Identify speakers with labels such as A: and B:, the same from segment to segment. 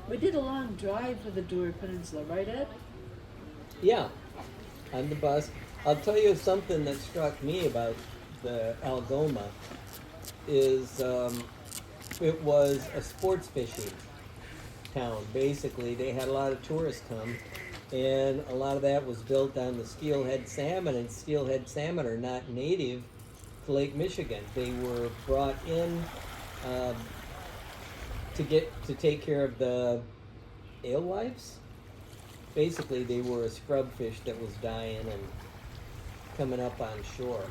A: We did a long drive for the Dewar Peninsula, right, Ed?
B: Yeah, on the bus. I'll tell you something that struck me about the Algoma is it was a sports fishing town. Basically, they had a lot of tourists come, and a lot of that was built on the steelhead salmon, and steelhead salmon are not native to Lake Michigan. They were brought in um, to take care of the alewives. Basically, they were a scrub fish that was dying and coming up on shore.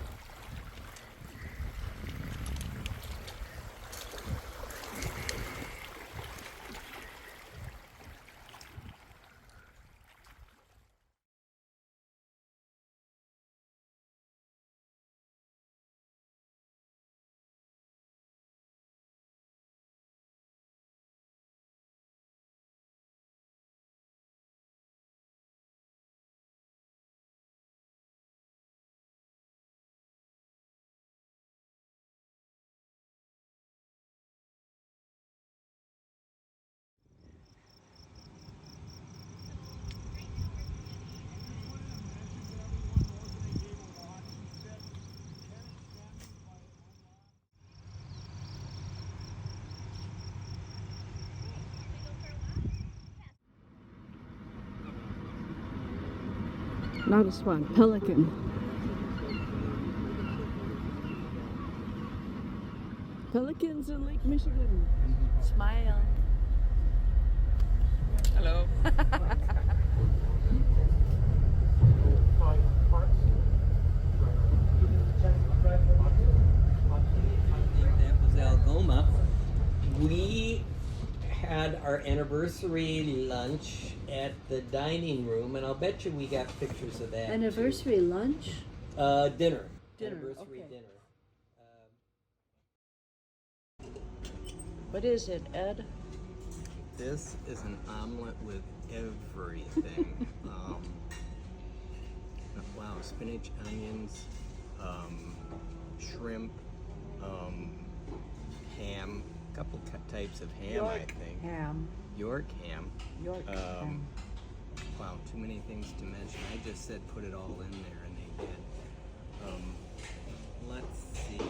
A: Not a swan, pelican. Pelicans in Lake Michigan. Smile.
C: Hello.
B: I think that was Algoma. We had our anniversary lunch at the dining room, and I'll bet you we got pictures of that.
A: Anniversary lunch?
B: Dinner.
A: Dinner,
B: Anniversary
A: okay.
B: dinner.
A: What is it, Ed?
B: This is an omelet with everything. Wow, spinach, onions, shrimp, ham, a couple types of ham, I think.
A: Ham.
B: York ham.
A: York ham.
B: Wow, too many things to mention. I just said put it all in there, and they did. Let's see.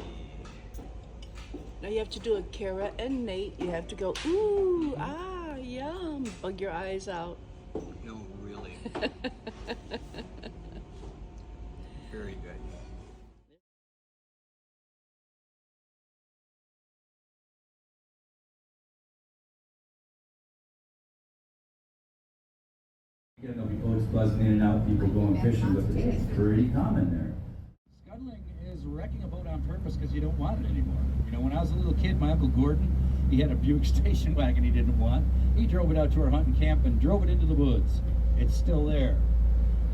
A: Now you have to do a Kara and Nate. You have to go, ooh, ah, yum. Bug your eyes out.
B: No, really. Very good.
D: Again, there'll be boats buzzing in and out, people going fishing, but it's pretty common there. Scuttling is wrecking a boat on purpose because you don't want it anymore. You know, when I was a little kid, my Uncle Gordon, he had a Buick station wagon he didn't want. He drove it out to our hunting camp and drove it into the woods. It's still there.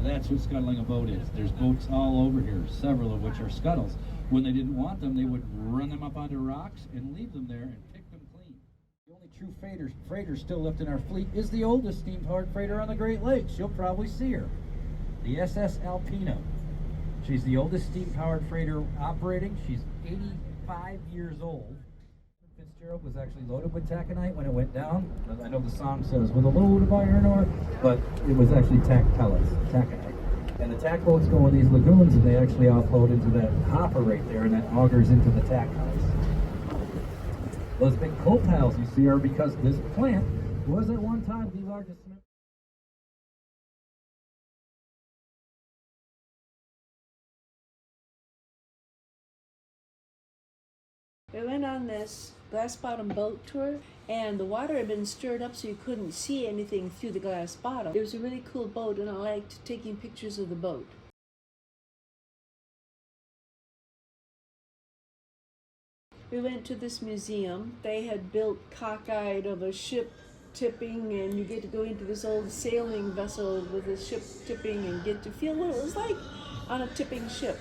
D: That's what scuttling a boat is. There's boats all over here, several of which are scuttles. When they didn't want them, they would run them up onto rocks and leave them there and pick them clean. The only true freighter still left in our fleet is the oldest steam-powered freighter on the Great Lakes. You'll probably see her. The SS Alpino. She's the oldest steam-powered freighter operating. She's 85 years old. Fitzgerald was actually loaded with taconite when it went down. I know the song says, with a load of iron ore, but it was actually taconite. And the tack boats go in these lagoons, and they actually offload into that hopper right there, and that augers into the tack house. Those big coal piles you see are because this plant was at one time the largest cement.
A: We went on this glass bottom boat tour, and the water had been stirred up so you couldn't see anything through the glass bottom. It was a really cool boat, and I liked taking pictures of the boat. We went to this museum. They had built cockeyed of a ship tipping, and you get to go into this old sailing vessel with a ship tipping and get to feel what it was like on a tipping ship.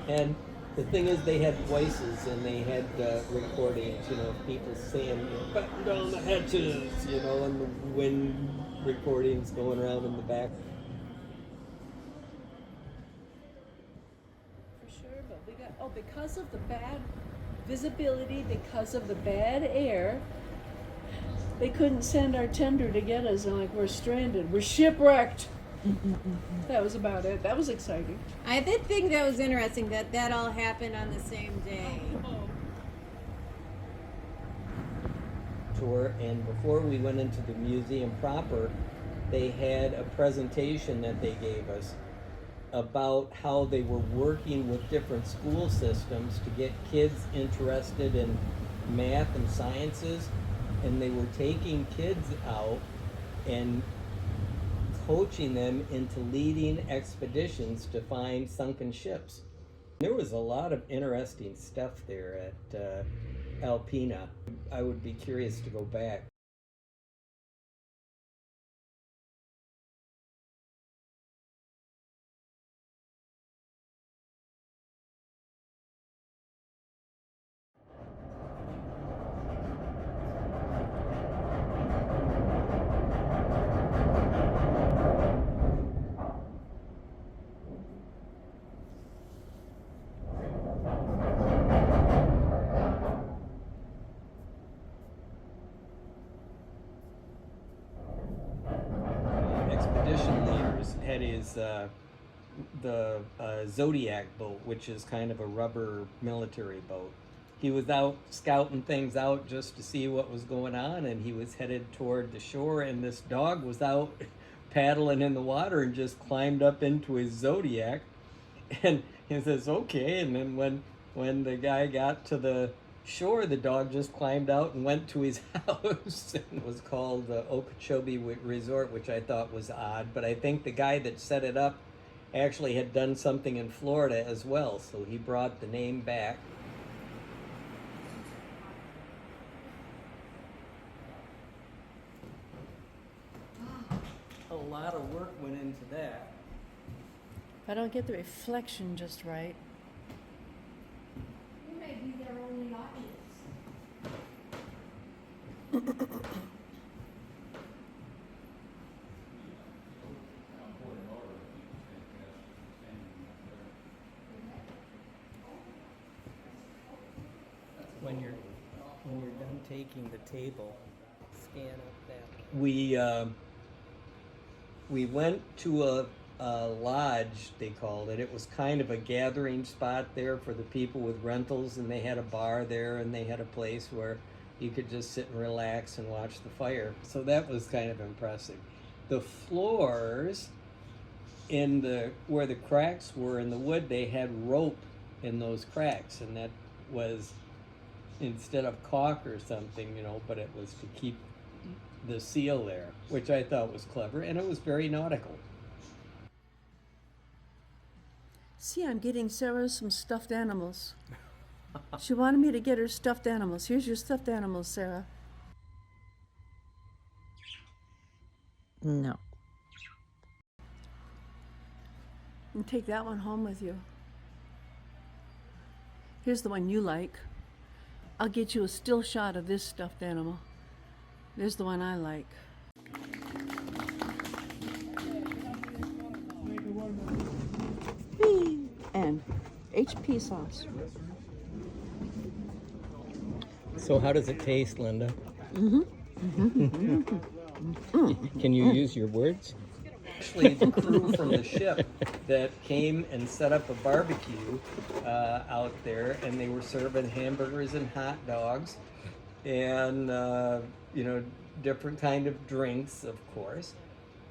B: And the thing is, they had voices and they had recordings, you know, people saying, batten down the hatches, you know, and the wind recordings going around in the back.
A: For sure, but we got Well, because of the bad visibility, because of the bad air, they couldn't send our tender to get us, and like, we're stranded, we're shipwrecked. That was about it. That was exciting.
C: I did think that was interesting that that all happened on the same day.
B: Tour, and before we went into the museum proper, they had a presentation that they gave us about how they were working with different school systems to get kids interested in math and sciences, and they were taking kids out and coaching them into leading expeditions to find sunken ships. There was a lot of interesting stuff there at Alpena. I would be curious to go back. Expedition leaders had his the Zodiac boat, which is kind of a rubber military boat. He was out scouting things out just to see what was going on, and he was headed toward the shore, and this dog was out paddling in the water and just climbed up into his Zodiac, and he says, okay, and then when the guy got to the shore, the dog just climbed out and went to his house. It was called the Okeechobee Resort, which I thought was odd, but I think the guy that set it up actually had done something in Florida as well, so he brought the name back. A lot of work went into that.
A: If I don't get the reflection just right.
C: You may be their only audience.
B: When you're done taking the table, scan up that. We went to a lodge, they called it. It was kind of a gathering spot there for the people with rentals, and they had a bar there, and they had a place where you could just sit and relax and watch the fire. So that was kind of impressive. The floors where the cracks were in the wood, they had rope in those cracks, and that was instead of caulk or something, but it was to keep the seal there, which I thought was clever, and it was very nautical.
A: See, I'm getting Sarah some stuffed animals. She wanted me to get her stuffed animals. Here's your stuffed animals, Sarah.
E: No.
A: And take that one home with you. Here's the one you like. I'll get you a still shot of this stuffed animal. There's the one I like. And HP sauce.
B: So how does it taste, Linda? Can you use your words? Actually, the crew from the ship that came and set up a barbecue out there, and they were serving hamburgers and hot dogs, and different kind of drinks, of course,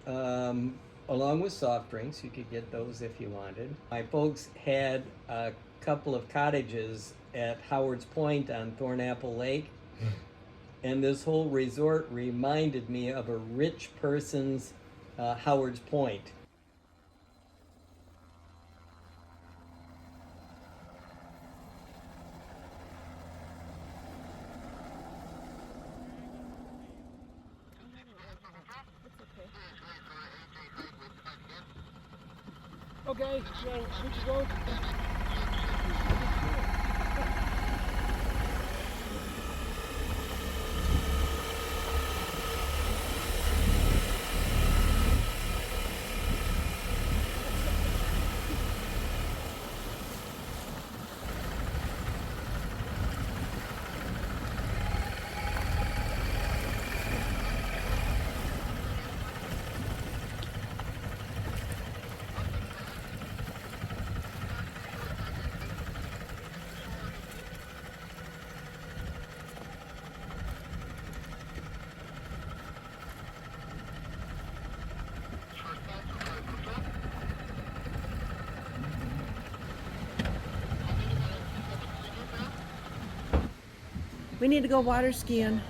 B: along with soft drinks. You could get those if you wanted. My folks had a couple of cottages at Howard's Point on Thornapple Lake, and this whole resort reminded me of a rich person's Howard's Point.
F: Okay, so we can go.
A: We need to go water skiing.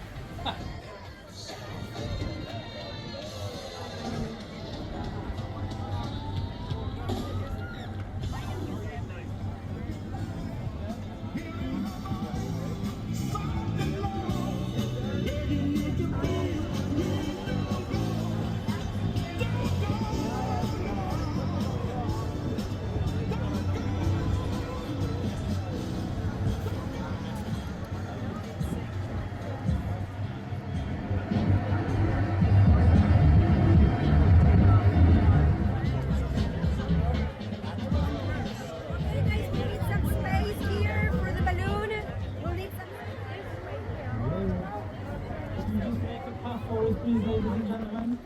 F: Please, ladies and gentlemen.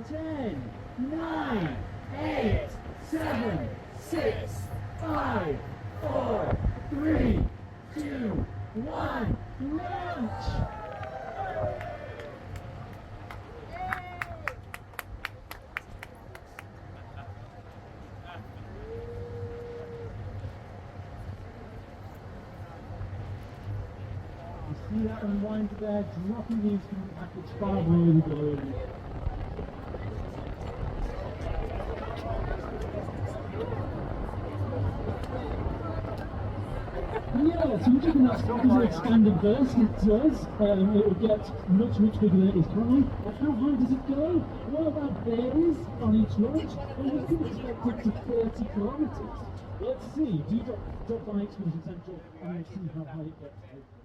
F: 10, 9, 8, 7, 6, 5, 4, 3, 2, 1, launch! See that unwind there, dropping the instrument package far below the globe. Yeah, so we're checking that as an expanded burst, it does. It will get much, much bigger than it is currently. And how high does it go? What about varies on each launch? And we can expect it to 30 kilometers. Let's see. Do you drop bikes with the potential and we'll see how high it gets.